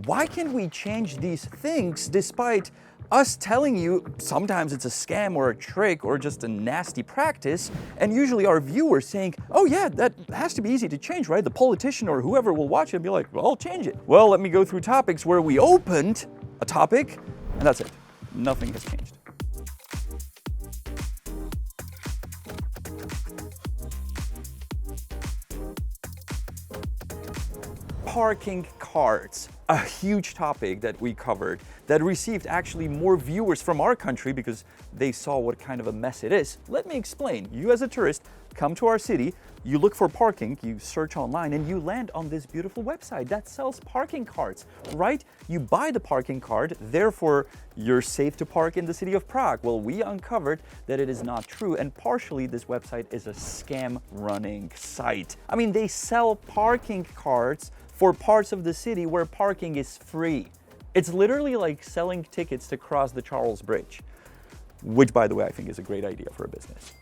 Why can't we change these things despite us telling you sometimes it's a scam or a trick or just a nasty practice, and usually our viewers saying, oh yeah, that has to be easy to change, right? The politician or whoever will watch it and be like, well, I'll change it. Well, let me go through topics where we opened a topic and that's it. Nothing has changed. Parking cards, a huge topic that we covered that received actually more viewers from our country because they saw what kind of a mess it is. Let me explain. You as a tourist come to our city, you look for parking, you search online, and you land on this beautiful website that sells parking cards, right? You buy the parking card, therefore you're safe to park in the city of Prague. Well, we uncovered that it is not true, and partially this website is a scam running site. I mean, they sell parking cards for parts of the city where parking is free. It's literally like selling tickets to cross the Charles Bridge, which, by the way, I think is a great idea for a business.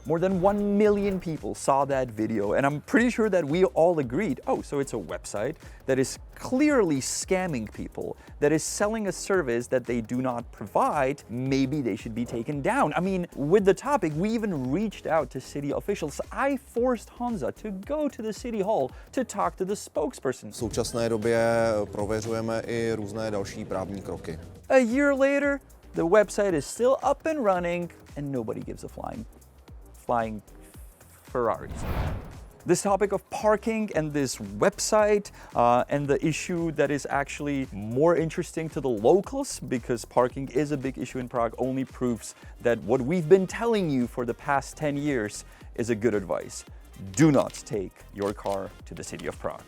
More than 1 million people saw that video, and I'm pretty sure that we all agreed, oh, so it's a website that is clearly scamming people, that is selling a service that they do not provide. Maybe they should be taken down. I mean, with the topic, we even reached out to city officials. I forced Honza to go to the city hall to talk to the spokesperson. V současné době prověřujeme i různé další právní kroky. A year later, the website is still up and running, and nobody gives a flying Ferraris. This topic of parking and this website and the issue that is actually more interesting to the locals, because parking is a big issue in Prague, only proves that what we've been telling you for the past 10 years is a good advice. Do not take your car to the city of Prague.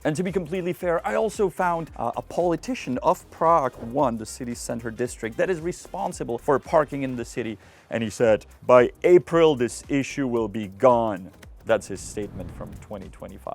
And to be completely fair, I also found a politician of Prague 1, the city's center district, that is responsible for parking in the city. And he said, by April, this issue will be gone. That's his statement from 2025.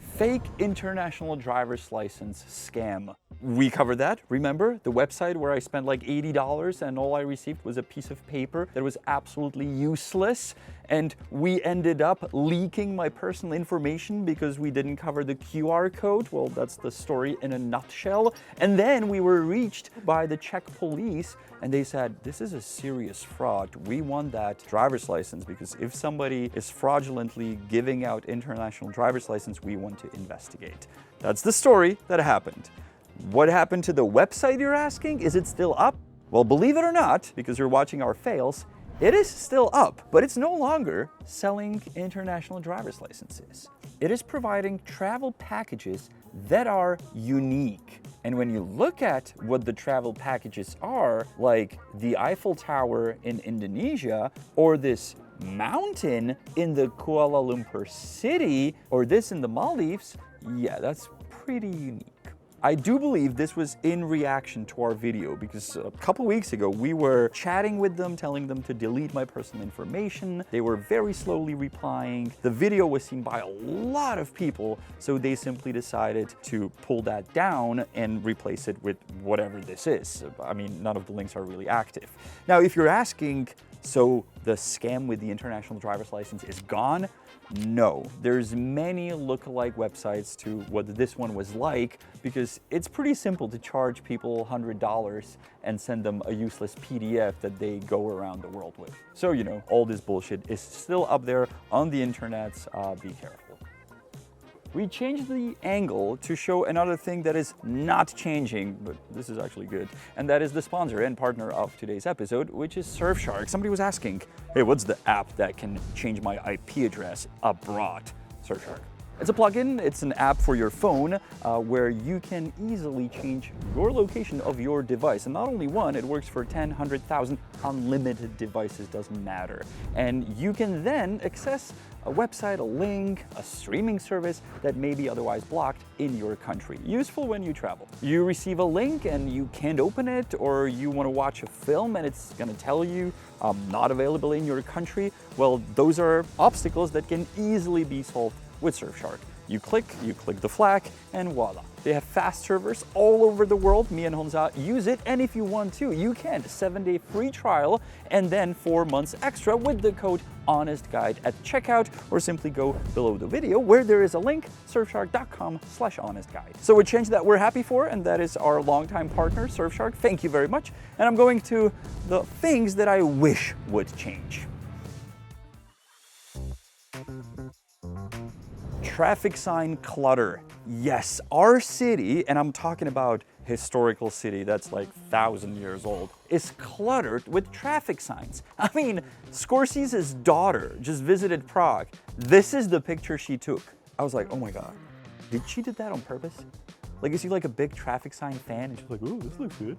Fake international driver's license scam. We covered that, remember? The website where I spent like $80 and all I received was a piece of paper that was absolutely useless. And we ended up leaking my personal information because we didn't cover the QR code. Well, that's the story in a nutshell. And then we were reached by the Czech police and they said, this is a serious fraud. We want that driver's license because if somebody is fraudulently giving out international driver's license, we want to investigate. That's the story that happened. What happened to the website, you're asking? Is it still up? Well, believe it or not, because you're watching our fails, it is still up, but it's no longer selling international driver's licenses. It is providing travel packages that are unique. And when you look at what the travel packages are, like the Eiffel Tower in Indonesia, or this mountain in the Kuala Lumpur city, or this in the Maldives, yeah, that's pretty unique. I do believe this was in reaction to our video because a couple weeks ago we were chatting with them, telling them to delete my personal information. They were very slowly replying. The video was seen by a lot of people, so they simply decided to pull that down and replace it with whatever this is. I mean, none of the links are really active. Now, if you're asking, so the scam with the international driver's license is gone? No, there's many lookalike websites to what this one was like because it's pretty simple to charge people $100 and send them a useless PDF that they go around the world with. So, you know, all this bullshit is still up there on the internet. Be careful. We changed the angle to show another thing that is not changing, but this is actually good. And that is the sponsor and partner of today's episode, which is Surfshark. Somebody was asking, hey, what's the app that can change my IP address abroad? Surfshark. It's a plugin, it's an app for your phone where you can easily change your location of your device. And not only one, it works for 10, 100,000 unlimited devices, doesn't matter. And you can then access a website, a link, a streaming service that may be otherwise blocked in your country. Useful when you travel. You receive a link and you can't open it, or you want to watch a film and it's going to tell you not available in your country. Well, those are obstacles that can easily be solved with Surfshark. You click the flag, and voila. They have fast servers all over the world. Me and Honza use it, and if you want to, you can. 7-day free trial, and then 4 months extra with the code HONESTGUIDE at checkout, or simply go below the video where there is a link, surfshark.com/honestguide. So a change that we're happy for, and that is our longtime partner, Surfshark. Thank you very much. And I'm going to the things that I wish would change. Traffic sign clutter. Yes, our city, and I'm talking about historical city that's like 1,000 years old, is cluttered with traffic signs. I mean, Scorsese's daughter just visited Prague. This is the picture she took. I was like, oh my God, did she do that on purpose? Like, is she like a big traffic sign fan? And she's like, oh, this looks good.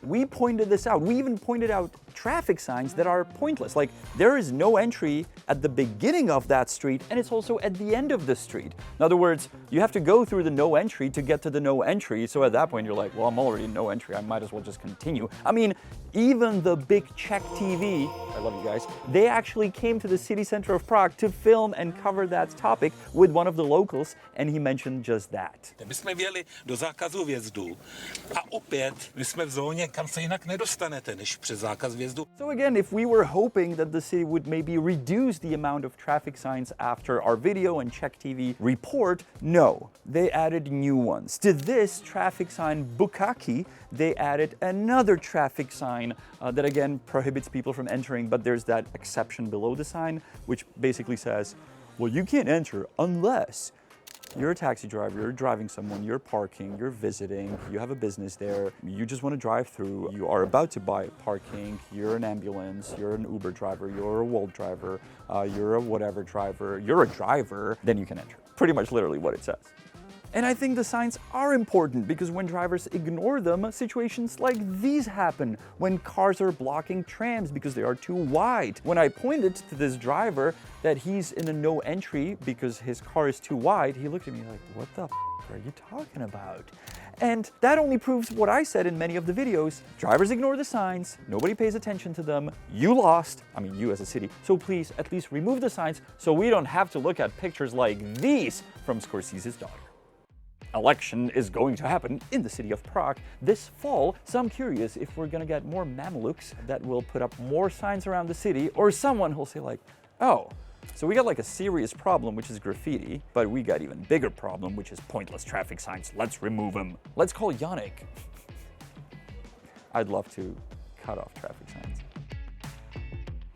We pointed this out. We even pointed out traffic signs that are pointless. Like, there is no entry at the beginning of that street, and it's also at the end of the street. In other words, you have to go through the no entry to get to the no entry. So at that point, you're like, well, I'm already in no entry. I might as well just continue. I mean, even the big Czech TV, I love you guys, they actually came to the city center of Prague to film and cover that topic with one of the locals, and he mentioned just that. My jsme vjeli do zákazu vjezdu a opět my jsme v zóně, kam se jinak nedostanete než přes zákaz vjezdu. So again, if we were hoping that the city would maybe reduce the amount of traffic signs after our video and Czech TV report, no, they added new ones. To this traffic sign Bukaki, they added another traffic sign that again prohibits people from entering, but there's that exception below the sign, which basically says, well, you can't enter unless you're a taxi driver, you're driving someone, you're parking, you're visiting, you have a business there, you just want to drive through, you are about to buy parking, you're an ambulance, you're an Uber driver, you're a Wolt driver, you're a whatever driver, you're a driver, then you can enter. Pretty much literally what it says. And I think the signs are important because when drivers ignore them, situations like these happen when cars are blocking trams because they are too wide. When I pointed to this driver that he's in a no entry because his car is too wide, he looked at me like, what the are you talking about? And that only proves what I said in many of the videos. Drivers ignore the signs, nobody pays attention to them, you lost, I mean you as a city, so please at least remove the signs so we don't have to look at pictures like these from Scorsese's daughter. Election is going to happen in the city of Prague this fall, so I'm curious if we're gonna get more Mamelukes that will put up more signs around the city, or someone who'll say like, oh, so we got like a serious problem, which is graffiti, but we got even bigger problem, which is pointless traffic signs. Let's remove them. Let's call Janek. I'd love to cut off traffic signs.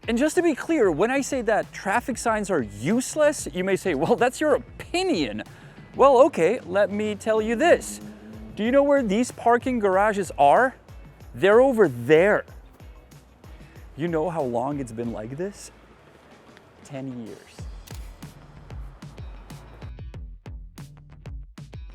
And just to be clear, when I say that traffic signs are useless, you may say, well, that's your opinion. Well, okay, let me tell you this. Do you know where these parking garages are? They're over there. You know how long it's been like this? 10 years.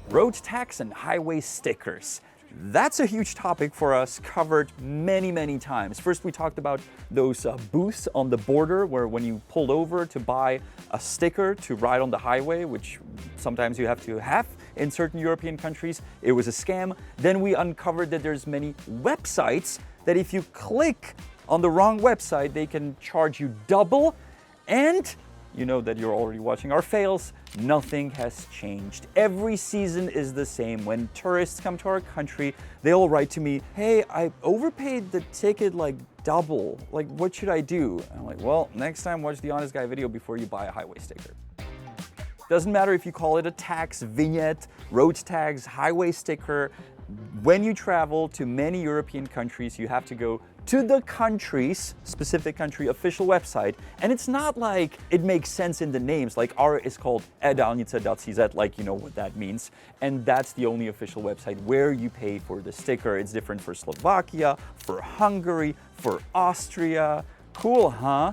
Road tax and highway stickers. That's a huge topic for us, covered many, many times. First, we talked about those booths on the border where when you pulled over to buy a sticker to ride on the highway, which sometimes you have to have in certain European countries, it was a scam. Then we uncovered that there's many websites that if you click on the wrong website, they can charge you double. And you know that you're already watching our fails. Nothing has changed. Every season is the same. When tourists come to our country, they all write to me, hey, I overpaid the ticket like double. Like, what should I do? And I'm like, well, next time watch the Honest Guy video before you buy a highway sticker. Doesn't matter if you call it a tax, vignette, road tags, highway sticker. When you travel to many European countries, you have to go to the country's, specific country, official website. And it's not like it makes sense in the names, like our is called e-dálnice.cz, like you know what that means. And that's the only official website where you pay for the sticker. It's different for Slovakia, for Hungary, for Austria. Cool, huh?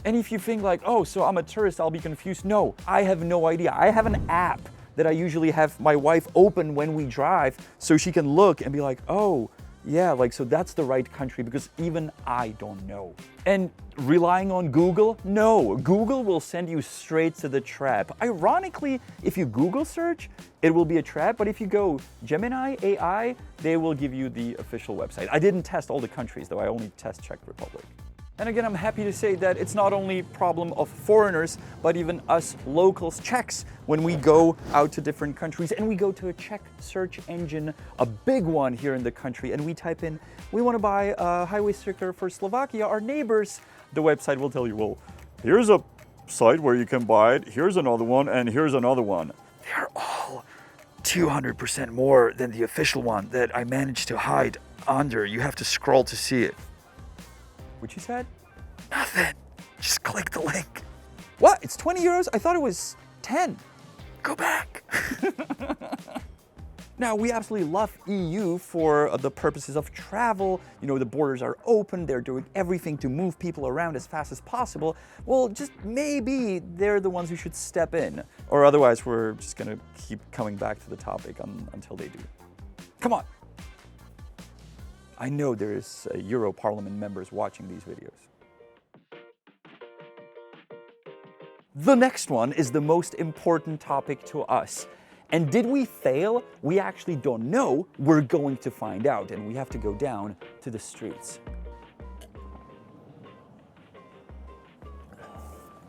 And if you think like, oh, so I'm a tourist, I'll be confused. No, I have no idea. I have an app that I usually have my wife open when we drive so she can look and be like, oh, yeah, like, so that's the right country, because even I don't know. And relying on Google? No, Google will send you straight to the trap. Ironically, if you Google search, it will be a trap, but if you go Gemini, AI, they will give you the official website. I didn't test all the countries, though. I only test Czech Republic. And again, I'm happy to say that it's not only a problem of foreigners, but even us locals, Czechs, when we go out to different countries and we go to a Czech search engine, a big one here in the country, and we type in, we want to buy a highway sticker for Slovakia, our neighbors, the website will tell you, well, here's a site where you can buy it, here's another one, and here's another one. They're all 200% more than the official one that I managed to hide under. You have to scroll to see it. What you said? Nothing. Just click the link. What? It's 20 euros? I thought it was 10. Go back. Now, we absolutely love EU for the purposes of travel. You know, the borders are open. They're doing everything to move people around as fast as possible. Well, just maybe they're the ones who should step in. Or otherwise, we're just going to keep coming back to the topic until they do. Come on. I know there's Euro Parliament members watching these videos. The next one is the most important topic to us. And did we fail? We actually don't know. We're going to find out, and we have to go down to the streets.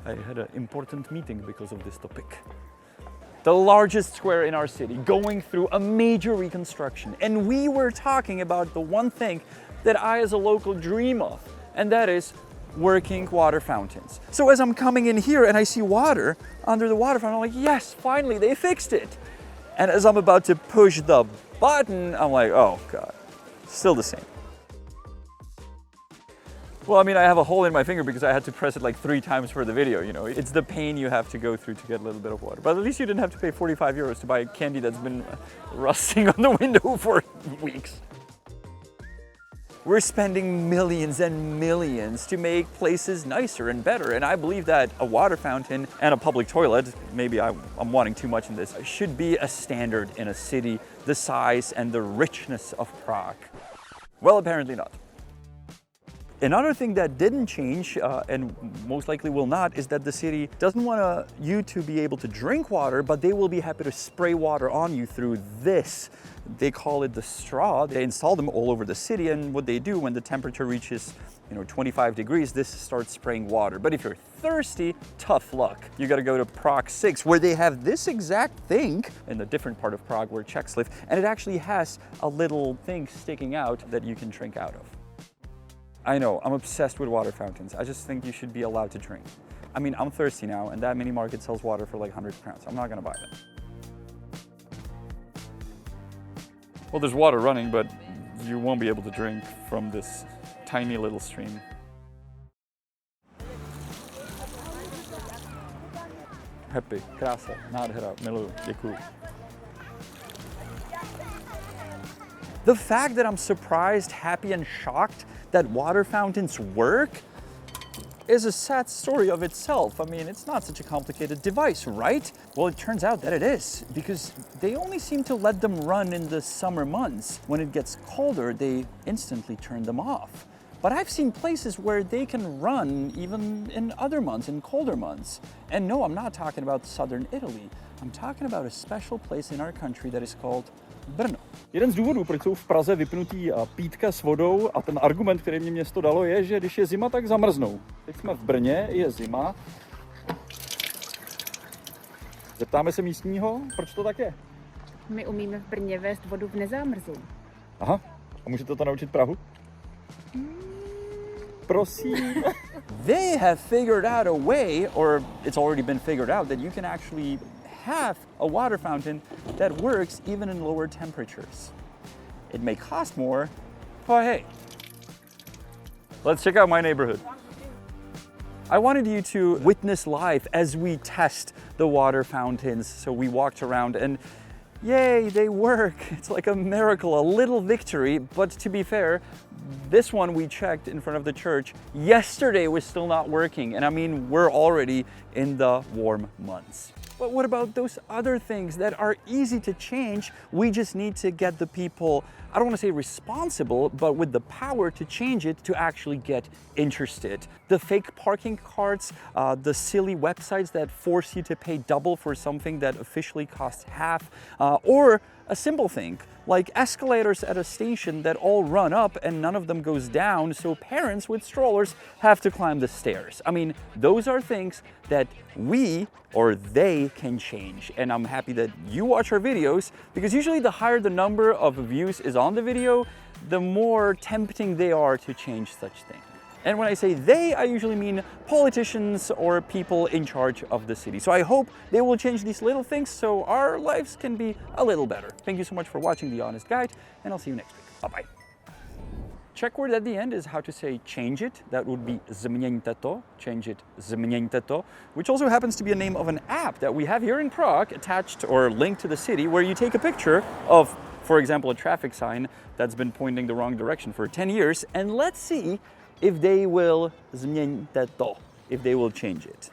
I had an important meeting because of this topic. The largest square in our city, going through a major reconstruction. And we were talking about the one thing that I as a local dream of, and that is working water fountains. So as I'm coming in here and I see water under the water fountain, I'm like, yes, finally, they fixed it. And as I'm about to push the button, I'm like, oh God, still the same. Well, I mean, I have a hole in my finger because I had to press it like 3 times for the video, you know. It's the pain you have to go through to get a little bit of water. But at least you didn't have to pay 45 euros to buy candy that's been rusting on the window for weeks. We're spending millions and millions to make places nicer and better. And I believe that a water fountain and a public toilet, maybe I'm wanting too much in this, should be a standard in a city the size and the richness of Prague. Well, apparently not. Another thing that didn't change, and most likely will not, is that the city doesn't want you to be able to drink water, but they will be happy to spray water on you through this. They call it the straw. They install them all over the city, and what they do when the temperature reaches 25 degrees, this starts spraying water. But if you're thirsty, tough luck. You gotta go to Prague 6, where they have this exact thing in a different part of Prague where Czechs live, and it actually has a little thing sticking out that you can drink out of. I know, I'm obsessed with water fountains. I just think you should be allowed to drink. I mean, I'm thirsty now, and that mini market sells water for like 100 crowns. I'm not gonna buy that. Well, there's water running, but you won't be able to drink from this tiny little stream. Happy, krása, nádhera, miluju, děkuju. The fact that I'm surprised, happy, and shocked that water fountains work is a sad story of itself. I mean, it's not such a complicated device, right? Well, it turns out that it is, because they only seem to let them run in the summer months. When it gets colder, they instantly turn them off. But I've seen places where they can run even in other months, in colder months. And no, I'm not talking about southern Italy. I'm talking about a special place in our country that is called Brno. Jeden z důvodů, proč jsou v Praze vypnutý pítka s vodou, a ten argument, který mě město dalo, je, že když je zima, tak zamrznou. Teď jsme v Brně, je zima. Zeptáme se místního, proč to tak je. My umíme v Brně vést vodu v nezámrzu. Aha, a můžete to naučit Prahu? Prosím. They have figured out a way, or it's already been figured out, that you can actually have a water fountain that works even in lower temperatures. It may cost more, but hey. Let's check out my neighborhood. I wanted you to witness live as we test the water fountains. So we walked around and yay, they work. It's like a miracle, a little victory. But to be fair, this one we checked in front of the church yesterday was still not working. And I mean, we're already in the warm months. But what about those other things that are easy to change? We just need to get the people, I don't want to say responsible, but with the power to change it to actually get interested. The fake parking cards, the silly websites that force you to pay double for something that officially costs half, or a simple thing like escalators at a station that all run up and none of them goes down, so parents with strollers have to climb the stairs. I mean, those are things that we or they can change. And I'm happy that you watch our videos, because usually the higher the number of views is on the video, the more tempting they are to change such things. And when I say they, I usually mean politicians or people in charge of the city. So I hope they will change these little things so our lives can be a little better. Thank you so much for watching The Honest Guide, and I'll see you next week. Bye-bye. Check word at the end is how to say change it. That would be změňte to, change it, změňte to, which also happens to be a name of an app that we have here in Prague attached or linked to the city, where you take a picture of, for example, a traffic sign that's been pointing the wrong direction for 10 years, and let's see if they will změňte to, if they will change it.